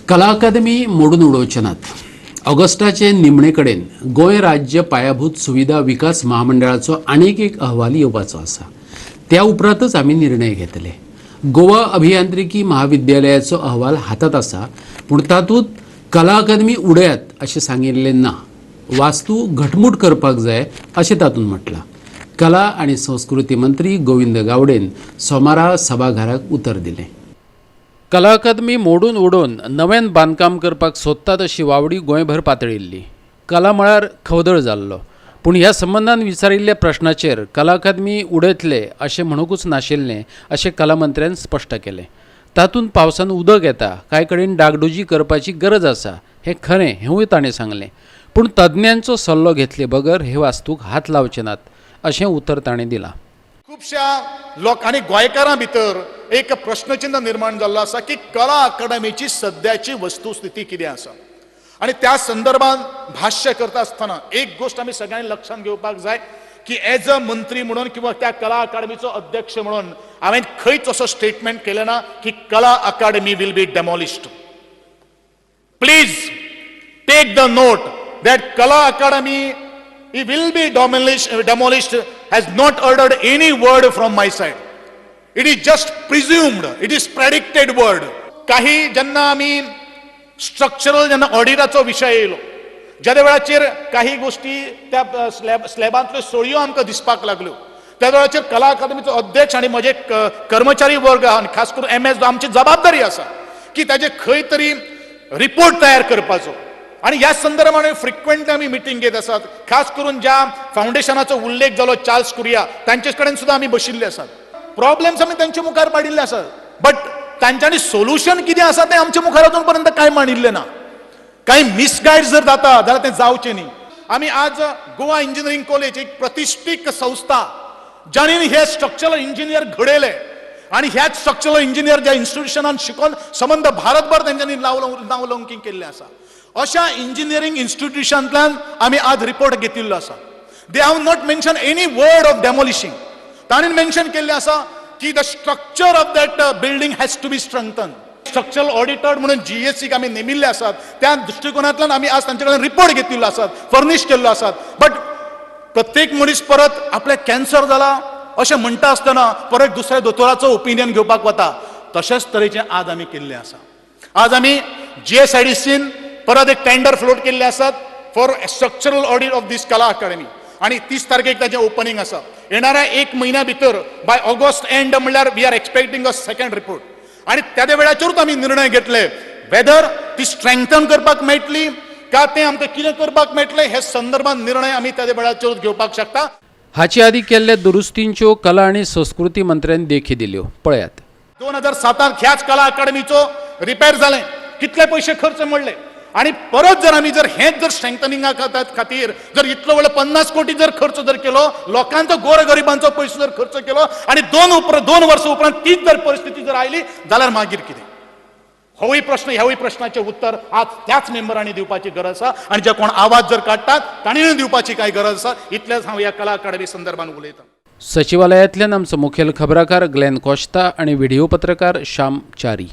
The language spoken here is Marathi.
कला अकादमी मोडून उडोवचनात ऑगस्टाचे निमणेकडेन गोंय राज्य पायाभूत सुविधा विकास महामंडळाचो आनीक एक अहवाल येवपाचो आसा। त्या उपरांतच आमी निर्णय घेतले। गोवा अभियांत्रिकी महाविद्यालयाचो अहवाल हातात आसा, पूण तातूंत कला अकादमी उडयात अशें सांगिल्लें ना। वास्तू घटमूट करपाक जाय अशें तातूंत म्हटलां। कला आनी संस्कृती मंत्री गोविंद गावडेन सोमारा सभाघराक उतर दिलें। कला अकादमी मोडून उडोवन नवें बांदकाम करपाक सोदतात अशी वावडी गोंयभर पातळिल्ली। कला मळार खवदळ जाल्लो, पूण ह्या संबंधान विचारिल्ल्या प्रश्नाचेर कला अकादमी उडयतले अशें म्हणूकूच नाशिल्लें अशें कला मंत्र्यान स्पश्ट केलें। तातूंत पावसान उदक येता, कांय कडेन डागडुजी करपाची गरज आसा हें खरें, हेंवूय ताणें सांगलें। पूण तज्ञांचो सल्लो घेतले बगर हे वास्तूक हात लावचे नात अशें उतर ताणें दिलां। खुबश्या लोकांनी गोंयकारां भितर एक प्रश्नचिन्ह निर्माण जाल्लो आसा की कला अकादमीची सद्याची वस्तुस्थिती कितें आसा आनी त्या संदर्भात भाष्य करता आसतना एक गोष्ट आमी सगळ्यांनी लक्षात घेवपाक जाय की एज अ मंत्री म्हणून किंवा त्या कला अकादमीचो अध्यक्ष म्हणून हांवें खंयच असो स्टेटमेंट केलें ना की Kala Academy will be demolished. Please take the note that Kala Academy it will be demolished has not uttered any word from my side. It is just presumed, it is predicted word. काही जेन्ना आमी स्ट्रक्चरल जेन्ना ऑडिटाचो विशय येयलो, ज्या वेळाचेर काही गोष्टी त्या स्लॅबांतल्यो सोळयो आमकां दिसपाक लागल्यो, त्या वेळाचेर कला अकादमीचो अध्यक्ष आनी म्हजे कर्मचारी वर्ग आनी खास करून MS आमची जबाबदारी आसा की ताजे खंय तरी रिपोर्ट तयार करपाचो। आणि या संदर्भाने फ्रिक्वेंटली आम्ही मिटिंग घेत असतात। खास करून ज्या फाउंडेशनाचो उल्लेख झालो चार्ल्स कुरिया त्यांचे कडेन सुद्धा आम्ही बशिल्ले असतात। प्रॉब्लेम्स आम्ही त्यांच्या मुखार पाडिल्ले असतात, बट तांच्यांनी सोल्युशन कितें आसा ते आमच्या मुखार अजून पर्यंत काय मांडिल्ले ना। काही मिसगायड जर जाता जाल्यार ते जावचे न्ही। आम्ही आज गोवा इंजिनियरिंग कॉलेज एक प्रतिष्ठीत संस्था ज्याने हे स्ट्रक्चरल इंजिनियर घडयले आणि ह्याच स्ट्रक्चरल इंजिनियर ज्या इन्स्टिट्यूशनान शिकून संबंध भारतभर त्यांच्यानी नावलौकिक केल्ले आसा। अशा इंजिनियरिंग इन्स्टिट्यूशनांतल्यान आमी आज रिपोर्ट घेतिल्लो आसा। They have not mention any word of demolishing. तांणी मेन्शन केल्लें आसा की the structure of that building has to be strengthen. Structural auditor म्हणून GSC आमी नेमिल्ले आसात, त्या दृष्टिकोनांतल्यान आमी आज तांचे कडेन रिपोर्ट घेतिल्लो आसात, फर्निश केल्लो आसात। बट प्रत्येक मनीस परत आपले कॅन्सर जाला अशें म्हणटा आसतना परत दुसऱ्या दोतोराचो ओपिनियन घेवपाक वता, तशेंच तरेचें आज आमी केल्लें आसा। आज आमी GSIDCन परत एक टेंडर फ्लोट केल्ले आसात फॉर स्ट्रक्चरल ऑडिट ऑफ दिस कला अकादमी आणि 30 तारखेक ताचें ओपनिंग आसा। येणाऱ्या 1 म्हयन्या भितर बाय ऑगस्ट एंड म्हणल्यार we are expecting a second report आणि त्या वेळाचेरूच आमी निर्णय घेतले वेदर ती स्ट्रेंथन करपाक मेळटली का ते आमकां कितें करपाक मेळटलें हे संदर्भात निर्णय आमी त्या वेळाचेरूच घेवपाक शकता। हाचे आदी केल्ल्या दुरुस्तींच्यो कला आनी संस्कृती मंत्र्यान देखी दिल्यो। पळयात। 2007 ह्याच कला अकादमीचो रिपेर जालें, कितले पयशे खर्च मोडले आणि परत जर आम्ही हेच स्ट्रेंथनिंगा खातीर जर इतलो व्हडलो 50 कोटी जर खर्च जर केलो, लोकांचो गोरगरिबांचो पयसो जर खर्च केलो आणि 2 वर्सां उपरांत तीच जर परिस्थिती जर आयली जाल्यार मागीर कितें? होय प्रश्न, ह्यावूय प्रश्नाचे उत्तर आज त्याच मेंबरांनी दिवपाची गरज आसा आणि जे कोण आवाज जर काडटात तांणी दिवपाची काय गरज आसा। इतलेंच हांव ह्या कला अकादमी संदर्भात उलयतां। सचिवालयातल्यान आमचो मुखेल खबराकार ग्लेन कोश्ता आणि व्हिडिओ पत्रकार श्याम च्यारी।